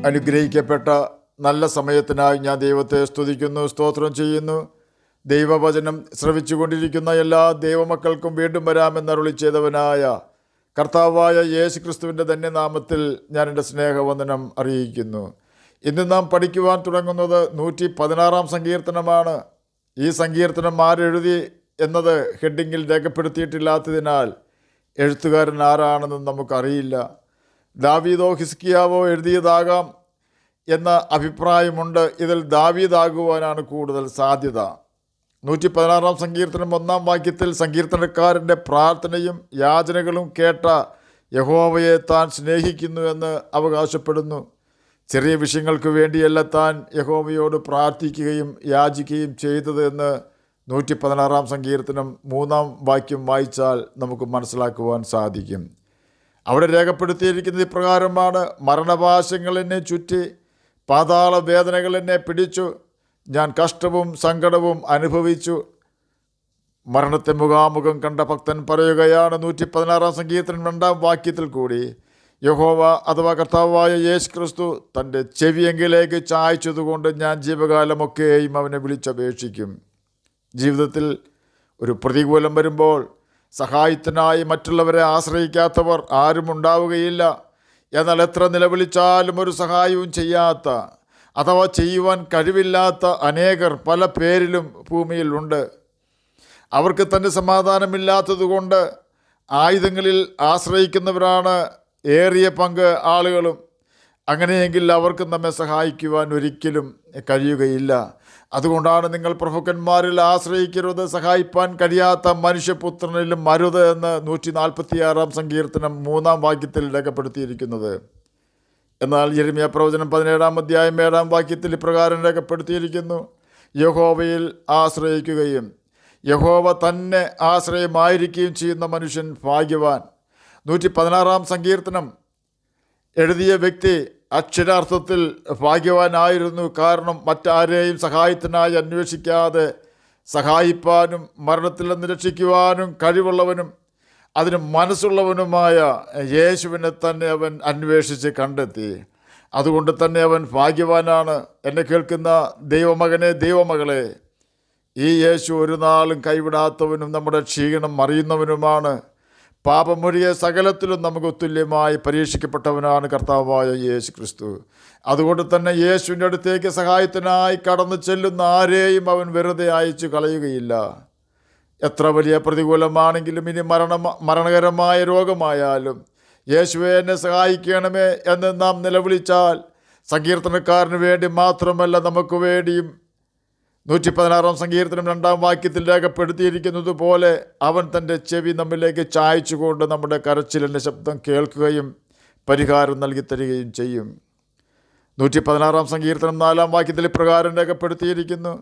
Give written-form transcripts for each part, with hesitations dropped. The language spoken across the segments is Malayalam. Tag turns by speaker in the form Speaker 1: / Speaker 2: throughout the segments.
Speaker 1: അനുഗ്രഹിക്കപ്പെട്ട നല്ല സമയത്തിനായി ഞാൻ ദൈവത്തെ സ്തുതിക്കുന്നു, സ്തോത്രം ചെയ്യുന്നു. ദൈവവചനം ശ്രവിച്ചുകൊണ്ടിരിക്കുന്ന എല്ലാ ദൈവമക്കൾക്കും വീണ്ടും വരാമെന്നരുളി ചെയ്തവനായ കർത്താവായ യേശു ക്രിസ്തുവിൻ്റെ ധന്യനാമത്തിൽ ഞാൻ എൻ്റെ സ്നേഹവന്ദനം അറിയിക്കുന്നു. ഇന്ന് നാം പഠിക്കുവാൻ തുടങ്ങുന്നത് 116 സങ്കീർത്തനമാണ്. ഈ സങ്കീർത്തനം ആരെഴുതി എന്നത് ഹെഡിങ്ങിൽ രേഖപ്പെടുത്തിയിട്ടില്ലാത്തതിനാൽ എഴുത്തുകാരൻ ആരാണെന്ന് നമുക്കറിയില്ല. ദാവീദോ ഹിസ്കിയാവോ എഴുതിയതാകാം എന്ന അഭിപ്രായമുണ്ട്. ഇതിൽ ദാവീദാകുവാനാണ് കൂടുതൽ സാധ്യത. 116 സങ്കീർത്തനം 1-ാം വാക്യത്തിൽ സങ്കീർത്തനക്കാരൻ്റെ പ്രാർത്ഥനയും യാചനകളും കേട്ട യഹോവയെ താൻ സ്നേഹിക്കുന്നു എന്ന് അവകാശപ്പെടുന്നു. ചെറിയ വിഷയങ്ങൾക്ക് വേണ്ടിയല്ല താൻ യഹോവയോട് പ്രാർത്ഥിക്കുകയും യാചിക്കുകയും ചെയ്തത് എന്ന് 116 സങ്കീർത്തനം 3-ാം വാക്യം വായിച്ചാൽ നമുക്ക് മനസ്സിലാക്കുവാൻ സാധിക്കും. അവിടെ രേഖപ്പെടുത്തിയിരിക്കുന്നത് ഇപ്രകാരമാണ്: മരണപാശങ്ങൾ എന്നെ ചുറ്റി, പാതാള വേദനകൾ എന്നെ പിടിച്ചു, ഞാൻ കഷ്ടവും സങ്കടവും അനുഭവിച്ചു. മരണത്തെ മുഖാമുഖം കണ്ട ഭക്തൻ പറയുകയാണ് 116 സങ്കീർത്തനം 2-ാം വാക്യത്തിൽ കൂടി, യഹോവ അഥവാ കർത്താവായ യേശു ക്രിസ്തു തൻ്റെ ചെവിയെങ്കിലേക്ക് ചായച്ചതുകൊണ്ട് ഞാൻ ജീവകാലമൊക്കെയും അവനെ വിളിച്ചപേക്ഷിക്കും. ജീവിതത്തിൽ ഒരു പ്രതികൂലം വരുമ്പോൾ സഹായത്തിനായി മറ്റുള്ളവരെ ആശ്രയിക്കാത്തവർ ആരും ഉണ്ടാവുകയില്ല. എന്നാൽ എത്ര നിലവിളിച്ചാലും ഒരു സഹായവും ചെയ്യാത്ത അഥവാ ചെയ്യുവാൻ കഴിവില്ലാത്ത അനേകർ പല പേരിലും ഭൂമിയിൽ ഉണ്ട്. അവർക്ക് തന്നെ സമാധാനമില്ലാത്തതുകൊണ്ട് ആയുധങ്ങളിൽ ആശ്രയിക്കുന്നവരാണ് ഏറിയ പങ്ക് ആളുകളും. അങ്ങനെയെങ്കിൽ അവർക്ക് നമ്മെ സഹായിക്കുവാൻ ഒരിക്കലും കഴിയുകയില്ല. അതുകൊണ്ടാണ് നിങ്ങൾ പ്രഭുക്കന്മാരിൽ ആശ്രയിക്കരുത്, സഹായിപ്പാൻ കഴിയാത്ത മനുഷ്യപുത്രനിലും അരുത് എന്ന് 146 സങ്കീർത്തനം 3-ാം വാക്യത്തിൽ രേഖപ്പെടുത്തിയിരിക്കുന്നത്. എന്നാൽ യിരെമ്യാ പ്രവചനം 17-ാം അധ്യായം 7-ാം വാക്യത്തിൽ ഇപ്രകാരം രേഖപ്പെടുത്തിയിരിക്കുന്നു: യഹോവയിൽ ആശ്രയിക്കുകയും യഹോവ തന്നെ ആശ്രയമായിരിക്കുകയും ചെയ്യുന്ന മനുഷ്യൻ ഭാഗ്യവാൻ. 116 സങ്കീർത്തനം എഴുതിയ വ്യക്തി അക്ഷരാർത്ഥത്തിൽ ഭാഗ്യവാനായിരുന്നു. കാരണം മറ്റാരെയും സഹായത്തിനായി അന്വേഷിക്കാതെ സഹായിപ്പാനും മരണത്തിൽ നിന്ന് രക്ഷിക്കുവാനും കഴിവുള്ളവനും അതിന് മനസ്സുള്ളവനുമായ യേശുവിനെ തന്നെ അവൻ അന്വേഷിച്ച് കണ്ടെത്തി. അതുകൊണ്ട് തന്നെ അവൻ ഭാഗ്യവാനാണ്. എന്നെ കേൾക്കുന്ന ദൈവമകനെ, ദൈവമകളെ, ഈ യേശു ഒരു നാളും കൈവിടാത്തവനും നമ്മുടെ ക്ഷീണം അറിയുന്നവനുമാണ്. പാപമൊഴിയെ സകലത്തിലും നമുക്ക് തുല്യമായി പരീക്ഷിക്കപ്പെട്ടവനാണ് കർത്താവായ യേശു ക്രിസ്തു. അതുകൊണ്ട് തന്നെ യേശുവിൻ്റെ അടുത്തേക്ക് സഹായത്തിനായി കടന്നു ചെല്ലുന്ന ആരെയും അവൻ വെറുതെ അയച്ചു കളയുകയില്ല. എത്ര വലിയ പ്രതികൂലമാണെങ്കിലും, ഇനി മരണകരമായ രോഗമായാലും, യേശുവേ എന്നെ സഹായിക്കണമേ എന്ന് നാം നിലവിളിച്ചാൽ സങ്കീർത്തനക്കാരന് വേണ്ടി മാത്രമല്ല നമുക്ക് വേണ്ടിയും 116 സങ്കീർത്തനം 2-ാം വാക്യത്തിൽ രേഖപ്പെടുത്തിയിരിക്കുന്നത് പോലെ അവൻ തൻ്റെ ചെവി നമ്മിലേക്ക് ചായച്ചുകൊണ്ട് നമ്മുടെ കരച്ചിലിൻ്റെ ശബ്ദം കേൾക്കുകയും പരിഹാരം നൽകി തരികയും ചെയ്യും. 116 സങ്കീർത്തനം 4-ാം വാക്യത്തിൽ ഇപ്രകാരം രേഖപ്പെടുത്തിയിരിക്കുന്നു: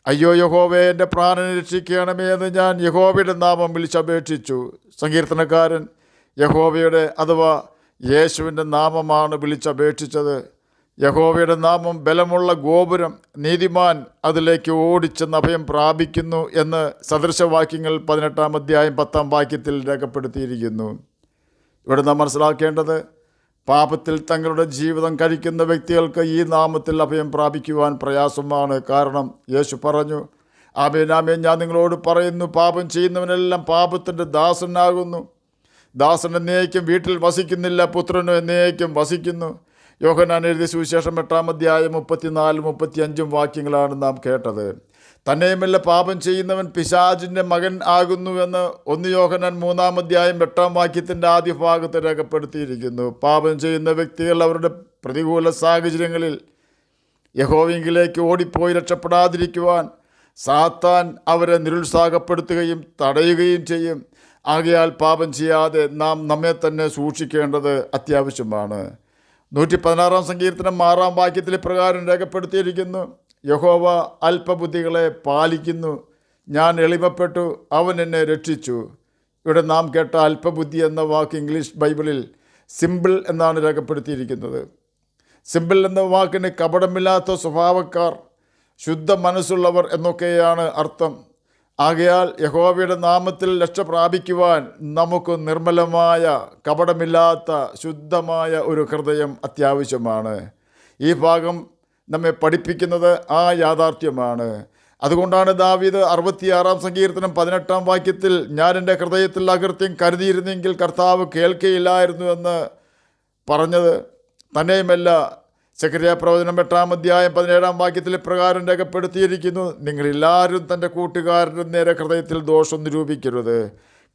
Speaker 1: അയ്യോ യഹോവേ, എൻ്റെ പ്രാണനെ രക്ഷിക്കണമേ എന്ന് ഞാൻ യഹോവയുടെ നാമം വിളിച്ചപേക്ഷിച്ചു. സങ്കീർത്തനക്കാരൻ യഹോവയുടെ അഥവാ യേശുവിൻ്റെ നാമമാണ് വിളിച്ചപേക്ഷിച്ചത്. യഹോവയുടെ നാമം ബലമുള്ള ഗോപുരം, നീതിമാൻ അതിലേക്ക് ഓടിച്ചെന്ന് അഭയം പ്രാപിക്കുന്നു എന്ന് സദൃശവാക്യങ്ങൾ 18-ാം അധ്യായം 10-ാം വാക്യത്തിൽ രേഖപ്പെടുത്തിയിരിക്കുന്നു. ഇവിടെ നാം മനസ്സിലാക്കേണ്ടത്, പാപത്തിൽ തങ്ങളുടെ ജീവിതം കഴിക്കുന്ന വ്യക്തികൾക്ക് ഈ നാമത്തിൽ അഭയം പ്രാപിക്കുവാൻ പ്രയാസമാണ്. കാരണം യേശു പറഞ്ഞു, ആമേൻ ആമേൻ ഞാൻ നിങ്ങളോട് പറയുന്നു, പാപം ചെയ്യുന്നവനെല്ലാം പാപത്തിൻ്റെ ദാസനാകുന്നു. ദാസൻ എന്നേക്കും വീട്ടിൽ വസിക്കുന്നില്ല, പുത്രനും എന്നേക്കും വസിക്കുന്നു. യോഹന്നാൻ എഴുതിയ സുവിശേഷം 8-ാം അധ്യായം 34-35 വാക്യങ്ങളാണ് നാം കേട്ടത്. തന്നെയുമല്ല, പാപം ചെയ്യുന്നവൻ പിശാചിൻ്റെ മകൻ ആകുന്നു എന്ന് 1 യോഹന്നാൻ 3-ാം അധ്യായം 8-ാം വാക്യത്തിൻ്റെ ആദ്യ ഭാഗത്ത് രേഖപ്പെടുത്തിയിരിക്കുന്നു. പാപം ചെയ്യുന്ന വ്യക്തികൾ അവരുടെ പ്രതികൂല സാഹചര്യങ്ങളിൽ യഹോവയിലേക്ക് ഓടിപ്പോയി രക്ഷപ്പെടാതിരിക്കുവാൻ സാത്താൻ അവരെ നിരുത്സാഹപ്പെടുത്തുകയും തടയുകയും ചെയ്യും. ആകയാൽ പാപം ചെയ്യാതെ നാം നമ്മെ തന്നെ സൂക്ഷിക്കേണ്ടത് അത്യാവശ്യമാണ്. 116 സങ്കീർത്തനം 6-ാം വാക്യത്തിൽ പ്രകാരം രേഖപ്പെടുത്തിയിരിക്കുന്നു: യഹോവ അല്പബുദ്ധികളെ പാലിക്കുന്നു, ഞാൻ എളിമപ്പെട്ടു, അവൻ എന്നെ രക്ഷിച്ചു. ഇവിടെ നാം കേട്ട അല്പബുദ്ധി എന്ന വാക്ക് ഇംഗ്ലീഷ് ബൈബിളിൽ സിമ്പിൾ എന്നാണ് രേഖപ്പെടുത്തിയിരിക്കുന്നത്. സിമ്പിൾ എന്ന വാക്കിന് കപടമില്ലാത്ത സ്വഭാവക്കാർ, ശുദ്ധ മനസ്സുള്ളവർ എന്നൊക്കെയാണ് അർത്ഥം. ആകയാൽ യഹോവയുടെ നാമത്തിൽ രക്ഷ പ്രാപിക്കുവാൻ നമുക്ക് നിർമ്മലമായ, കപടമില്ലാത്ത, ശുദ്ധമായ ഒരു ഹൃദയം അത്യാവശ്യമാണ്. ഈ ഭാഗം നമ്മെ പഠിപ്പിക്കുന്നത് ആ യാഥാർത്ഥ്യമാണ്. അതുകൊണ്ടാണ് ദാവീദ് 66-ാം സങ്കീർത്തനം 18-ാം വാക്യത്തിൽ ഞാൻ എൻ്റെ ഹൃദയത്തിൽ അകൃത്യം കരുതിയിരുന്നെങ്കിൽ കർത്താവ് കേൾക്കുകയില്ലായിരുന്നു എന്ന് പറഞ്ഞത്. തന്നെയുമല്ല, സെഖര്യാ പ്രവചനം 8-ാം അധ്യായം 17-ാം വാക്യത്തിൽ പ്രകാരം രേഖപ്പെടുത്തിയിരിക്കുന്നു, നിങ്ങളെല്ലാവരും തൻ്റെ കൂട്ടുകാരൻ്റെ നേരെ ഹൃദയത്തിൽ ദോഷം നിരൂപിക്കരുത്,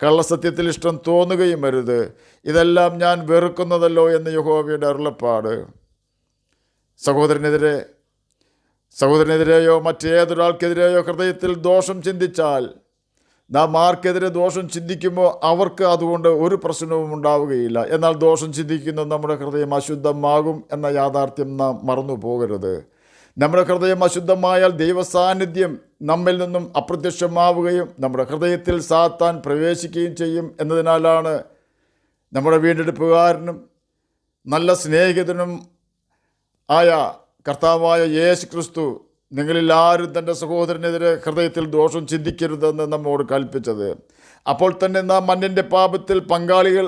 Speaker 1: കള്ളസത്യത്തിൽ ഇഷ്ടം തോന്നുകയും അരുത്, ഇതെല്ലാം ഞാൻ വെറുക്കുന്നതല്ലോ എന്ന് യഹോവയുടെ അരുളപ്പാട്. സഹോദരനെതിരെയോ മറ്റേതൊരാൾക്കെതിരെയോ ഹൃദയത്തിൽ ദോഷം ചിന്തിച്ചാൽ, നാം ആർക്കെതിരെ ദോഷം ചിന്തിക്കുമ്പോൾ അവർക്ക് അതുകൊണ്ട് ഒരു പ്രശ്നവും ഉണ്ടാവുകയില്ല. എന്നാൽ ദോഷം ചിന്തിക്കുന്ന നമ്മുടെ ഹൃദയം അശുദ്ധമാകും എന്ന യാഥാർത്ഥ്യം നാം മറന്നു പോകരുത്. നമ്മുടെ ഹൃദയം അശുദ്ധമായാൽ ദൈവസാന്നിധ്യം നമ്മിൽ നിന്നും അപ്രത്യക്ഷമാവുകയും നമ്മുടെ ഹൃദയത്തിൽ സാത്താൻ പ്രവേശിക്കുകയും ചെയ്യും എന്നതിനാലാണ് നമ്മുടെ വീണ്ടെടുപ്പുകാരനും നല്ല സ്നേഹിതനും ആയ കർത്താവായ യേശു ക്രിസ്തു നിങ്ങളെല്ലാവരും തൻ്റെ സഹോദരനെതിരെ ഹൃദയത്തിൽ ദോഷം ചിന്തിക്കരുതെന്ന് നമ്മോട് കൽപ്പിച്ചത്. അപ്പോൾ തന്നെ നാം മണ്ണിൻ്റെ പാപത്തിൽ പങ്കാളികൾ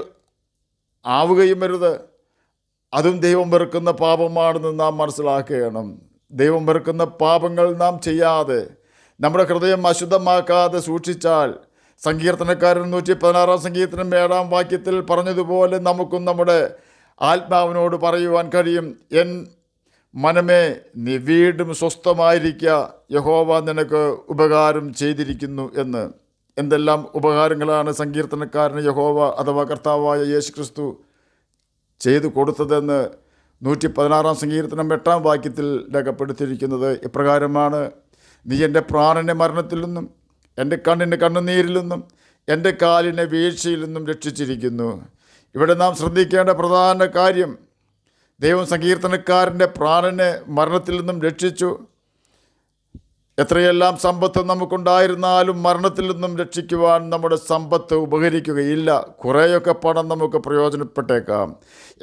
Speaker 1: ആവുകയും അരുത്. അതും ദൈവം വെറുക്കുന്ന പാപമാണെന്ന് നാം മനസ്സിലാക്കണം. ദൈവം വെറുക്കുന്ന പാപങ്ങൾ നാം ചെയ്യാതെ നമ്മുടെ ഹൃദയം അശുദ്ധമാക്കാതെ സൂക്ഷിച്ചാൽ, സങ്കീർത്തനക്കാരൻ 116-ാം സങ്കീർത്തനം 7-ാം വാക്യത്തിൽ പറഞ്ഞതുപോലെ നമുക്കും നമ്മുടെ ആത്മാവിനോട് പറയുവാൻ കഴിയും, എൻ മനമേ നീ വീണ്ടും സ്വസ്ഥമായിരിക്കുക, യഹോവ നിനക്ക് ഉപകാരം ചെയ്തിരിക്കുന്നു എന്ന്. എന്തെല്ലാം ഉപകാരങ്ങളാണ് സങ്കീർത്തനക്കാരന് യഹോവ അഥവാ കർത്താവായ യേശു ക്രിസ്തു ചെയ്തു കൊടുത്തതെന്ന് 116-ാം സങ്കീർത്തനം 8-ാം വാക്യത്തിൽ രേഖപ്പെടുത്തിയിരിക്കുന്നത് ഇപ്രകാരമാണ്, നീ എൻ്റെ പ്രാണനെ മരണത്തിൽ നിന്നും എൻ്റെ കണ്ണിന് കണ്ണുനീരിൽ നിന്നും എൻ്റെ കാലിനെ വീഴ്ചയിൽ നിന്നും രക്ഷിച്ചിരിക്കുന്നു. ഇവിടെ നാം ശ്രദ്ധിക്കേണ്ട പ്രധാന കാര്യം, ദൈവം സങ്കീർത്തനക്കാരൻ്റെ പ്രാണനെ മരണത്തിൽ നിന്നും രക്ഷിച്ചു. എത്രയെല്ലാം സമ്പത്ത് നമുക്കുണ്ടായിരുന്നാലും മരണത്തിൽ നിന്നും രക്ഷിക്കുവാൻ നമ്മുടെ സമ്പത്ത് ഉപകരിക്കുകയില്ല. കുറേയൊക്കെ പണം നമുക്ക് പ്രയോജനപ്പെട്ടേക്കാം.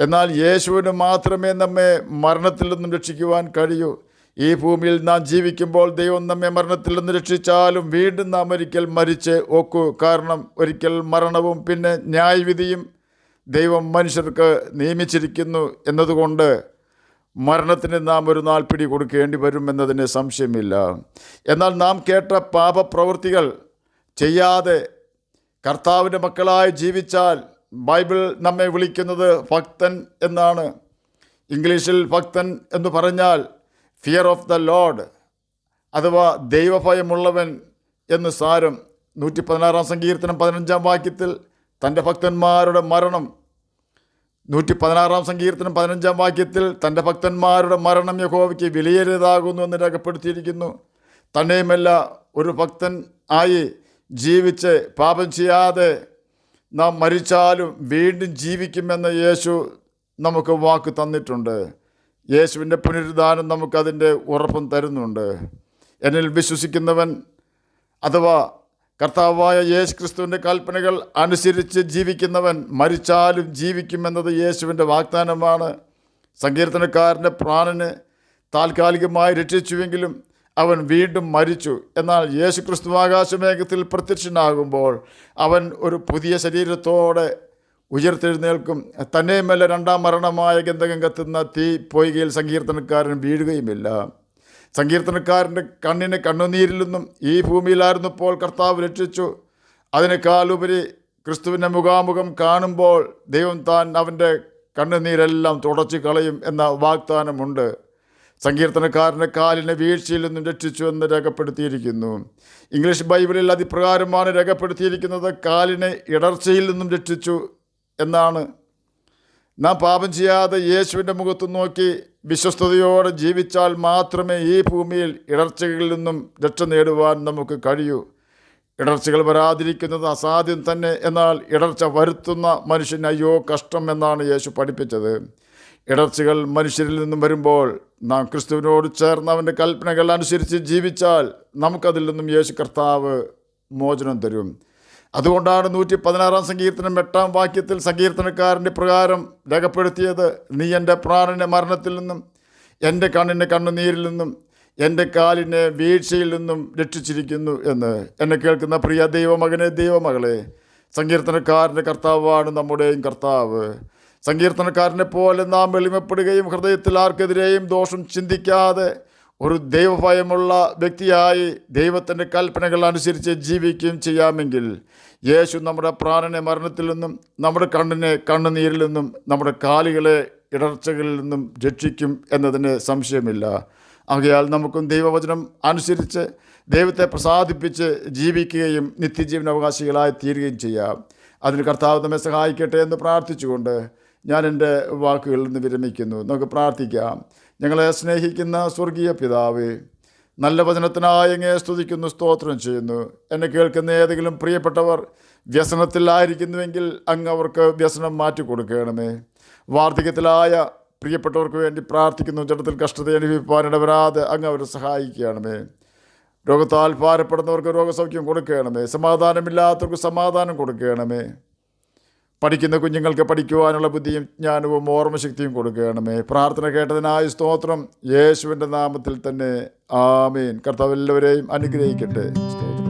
Speaker 1: എന്നാൽ യേശുവിന് മാത്രമേ നമ്മെ മരണത്തിൽ നിന്നും രക്ഷിക്കുവാൻ കഴിയൂ. ഈ ഭൂമിയിൽ നാം ജീവിക്കുമ്പോൾ ദൈവം നമ്മെ മരണത്തിൽ നിന്ന് രക്ഷിച്ചാലും വീണ്ടും നാം ഒരിക്കൽ മരിച്ച് ഒക്കൂ. കാരണം ഒരിക്കൽ മരണവും പിന്നെ ന്യായവിധിയും ദൈവം മനുഷ്യർക്ക് നിയമിച്ചിരിക്കുന്നു എന്നതുകൊണ്ട് മരണത്തിന് നാം ഒരു നാൾ പിടി കൊടുക്കേണ്ടി വരും എന്നതിന് സംശയമില്ല. എന്നാൽ നാം കേട്ട പാപപ്രവൃത്തികൾ ചെയ്യാതെ കർത്താവിൻ്റെ മക്കളായി ജീവിച്ചാൽ ബൈബിൾ നമ്മെ വിളിക്കുന്നത് ഭക്തൻ എന്നാണ്. ഇംഗ്ലീഷിൽ ഭക്തൻ എന്ന് പറഞ്ഞാൽ ഫിയർ ഓഫ് ദ ലോഡ് അഥവാ ദൈവഭയമുള്ളവൻ എന്ന് സാരം. 116-ാം സങ്കീർത്തനം 15-ാം വാക്യത്തിൽ തൻ്റെ ഭക്തന്മാരുടെ മരണം 116-ാം സങ്കീർത്തനം 15-ാം വാക്യത്തിൽ തൻ്റെ ഭക്തന്മാരുടെ മരണം യഹോവയ്ക്ക് വിലയേറിയതാകുന്നു എന്ന് രേഖപ്പെടുത്തിയിരിക്കുന്നു. തന്നെയുമല്ല, ഒരു ഭക്തൻ ആയി ജീവിച്ച് പാപം ചെയ്യാതെ നാം മരിച്ചാലും വീണ്ടും ജീവിക്കുമെന്ന് യേശു നമുക്ക് വാക്ക് തന്നിട്ടുണ്ട്. യേശുവിൻ്റെ പുനരുദ്ധാനം നമുക്കതിൻ്റെ ഉറപ്പും തരുന്നുണ്ട്. എന്നിൽ വിശ്വസിക്കുന്നവൻ അഥവാ കർത്താവായ യേശു ക്രിസ്തുവിൻ്റെ കൽപ്പനകൾ അനുസരിച്ച് ജീവിക്കുന്നവൻ മരിച്ചാലും ജീവിക്കുമെന്നത് യേശുവിൻ്റെ വാഗ്ദാനമാണ്. സങ്കീർത്തനക്കാരൻ്റെ പ്രാണനെ താൽക്കാലികമായി രക്ഷിച്ചുവെങ്കിലും അവൻ വീണ്ടും മരിച്ചു. എന്നാൽ യേശു ക്രിസ്തു ആകാശമേഘത്തിൽ പ്രത്യക്ഷനാകുമ്പോൾ അവൻ ഒരു പുതിയ ശരീരത്തോടെ ഉയർത്തെഴുന്നേൽക്കും. തന്നെയുമല്ല, രണ്ടാം മരണമായ ഗന്ധകം കത്തുന്ന തീ പൊയ്കയിൽ സങ്കീർത്തനക്കാരൻ വീഴുകയുമില്ല. സങ്കീർത്തനക്കാരൻ്റെ കണ്ണിന് കണ്ണുനീരിൽ നിന്നും ഈ ഭൂമിയിലായിരുന്നപ്പോൾ കർത്താവ് രക്ഷിച്ചു. അതിനേക്കാളുപരി ക്രിസ്തുവിനെ മുഖാമുഖം കാണുമ്പോൾ ദൈവം താൻ അവൻ്റെ കണ്ണുനീരെല്ലാം തുടച്ചു കളയും എന്ന വാഗ്ദാനമുണ്ട്. സങ്കീർത്തനക്കാരൻ്റെ കാലിനെ വീഴ്ചയിൽ നിന്നും രക്ഷിച്ചു എന്ന് രേഖപ്പെടുത്തിയിരിക്കുന്നു. ഇംഗ്ലീഷ് ബൈബിളിൽ അതിപ്രകാരമാണ് രേഖപ്പെടുത്തിയിരിക്കുന്നത്, കാലിനെ ഇടർച്ചയിൽ നിന്നും രക്ഷിച്ചു എന്നാണ്. നാം പാപം ചെയ്യാതെ യേശുവിൻ്റെ മുഖത്ത് നോക്കി വിശ്വസ്തയോടെ ജീവിച്ചാൽ മാത്രമേ ഈ ഭൂമിയിൽ ഇടർച്ചകളിൽ നിന്നും രക്ഷ നേടുവാൻ നമുക്ക് കഴിയൂ. ഇടർച്ചകൾ വരാതിരിക്കുന്നത് അസാധ്യം തന്നെ. എന്നാൽ ഇടർച്ച വരുത്തുന്ന മനുഷ്യന് അയ്യോ കഷ്ടം എന്നാണ് യേശു പഠിപ്പിച്ചത്. ഇടർച്ചകൾ മനുഷ്യരിൽ നിന്നും വരുമ്പോൾ നാം ക്രിസ്തുവിനോട് ചേർന്ന് അവൻ്റെ കൽപ്പനകൾ അനുസരിച്ച് ജീവിച്ചാൽ നമുക്കതിൽ നിന്നും യേശു കർത്താവ് മോചനം തരും. അതുകൊണ്ടാണ് 116-ാം സങ്കീർത്തനം 8-ാം വാക്യത്തിൽ സങ്കീർത്തനക്കാരൻ്റെ പ്രകാരം രേഖപ്പെടുത്തിയത്, നീ എൻ്റെ പ്രാണനെ മരണത്തിൽ നിന്നും എൻ്റെ കണ്ണിനെ കണ്ണുനീരിൽ നിന്നും എൻ്റെ കാലിനെ വീഴ്ചയിൽ നിന്നും രക്ഷിച്ചിരിക്കുന്നു എന്ന്. എന്നെ കേൾക്കുന്ന പ്രിയ ദൈവമകനെ, ദൈവമകളെ, സങ്കീർത്തനക്കാരൻ്റെ കർത്താവാണ് നമ്മുടെയും കർത്താവ്. സങ്കീർത്തനക്കാരനെ പോലെ നാം എളിമപ്പെടുകയും ഹൃദയത്തിൽ ആർക്കെതിരെയും ദോഷം ചിന്തിക്കാതെ ഒരു ദൈവഭയമുള്ള വ്യക്തിയായി ദൈവത്തിൻ്റെ കൽപ്പനകൾ അനുസരിച്ച് ജീവിക്കുകയും ചെയ്യാമെങ്കിൽ യേശു നമ്മുടെ പ്രാണനെ മരണത്തിൽ നിന്നും, നമ്മുടെ കണ്ണിനെ കണ്ണുനീരിൽ നിന്നും, നമ്മുടെ കാലുകളെ ഇടർച്ചകളിൽ നിന്നും രക്ഷിക്കും എന്നതിന് സംശയമില്ല. ആകയാൽ നമുക്കും ദൈവവചനം അനുസരിച്ച് ദൈവത്തെ പ്രസാദിപ്പിച്ച് ജീവിക്കുകയും നിത്യജീവനാവകാശികളായി തീരുകയും ചെയ്യാം. അതിന് കർത്താവ് നമ്മെ സഹായിക്കട്ടെ എന്ന് പ്രാർത്ഥിച്ചുകൊണ്ട് ഞാൻ എൻ്റെ വാക്കുകളിൽ നിന്ന് വിരമിക്കുന്നു. നമുക്ക് പ്രാർത്ഥിക്കാം. ഞങ്ങളെ സ്നേഹിക്കുന്ന സ്വർഗീയ പിതാവേ, നല്ല വചനത്തിനായി അങ്ങയെ സ്തുതിക്കുന്നു, സ്തോത്രം ചെയ്യുന്നു. എന്നെ കേൾക്കുന്ന ഏതെങ്കിലും പ്രിയപ്പെട്ടവർ വ്യസനത്തിലായിരിക്കുന്നുവെങ്കിൽ അങ്ങ് അവർക്ക് വ്യസനം മാറ്റിക്കൊടുക്കണമേ. വാർദ്ധക്യത്തിലായ പ്രിയപ്പെട്ടവർക്ക് വേണ്ടി പ്രാർത്ഥിക്കുന്നു. ജഡത്തിൽ കഷ്ടത അനുഭവിപ്പാനിടവരാതെ അങ്ങ് അവരെ സഹായിക്കണമേ. രോഗത്താൽ ഭാരപ്പെടുന്നവർക്ക് രോഗസൗഖ്യം കൊടുക്കണമേ. സമാധാനമില്ലാത്തവർക്ക് സമാധാനം കൊടുക്കണമേ. പഠിക്കുന്ന കുഞ്ഞുങ്ങൾക്ക് പഠിക്കുവാനുള്ള ബുദ്ധിയും ജ്ഞാനവും ഓർമ്മശക്തിയും കൊടുക്കണമേ. പ്രാർത്ഥന കേട്ടതിനായി സ്തോത്രം. യേശുവിൻ്റെ നാമത്തിൽ തന്നെ ആമേൻ. കർത്താവ് എല്ലാവരെയും അനുഗ്രഹിക്കട്ടെ. സ്തോത്രം.